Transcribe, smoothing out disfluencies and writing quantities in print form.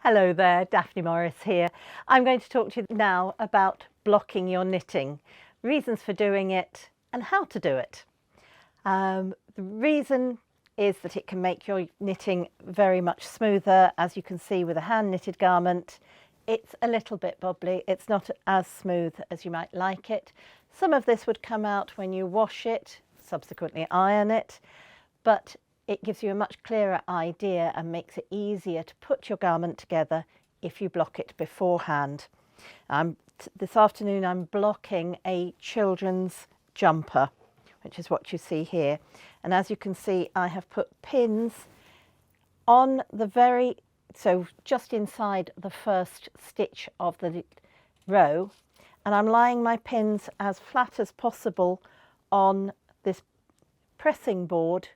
Hello there, Daphne Morris here. I'm going to talk to you now about blocking your knitting, reasons for doing it and how to do it. The reason is that it can make your knitting very much smoother. As you can see with a hand knitted garment, it's a little bit bobbly. It's not as smooth as you might like it. Some of this would come out when you wash it, subsequently iron it, but it gives you a much clearer idea and makes it easier to put your garment together if you block it beforehand. This afternoon I'm blocking a children's jumper, which is what you see here. And as you can see, I have put pins on the so just inside the first stitch of the row, and I'm lying my pins as flat as possible on this pressing board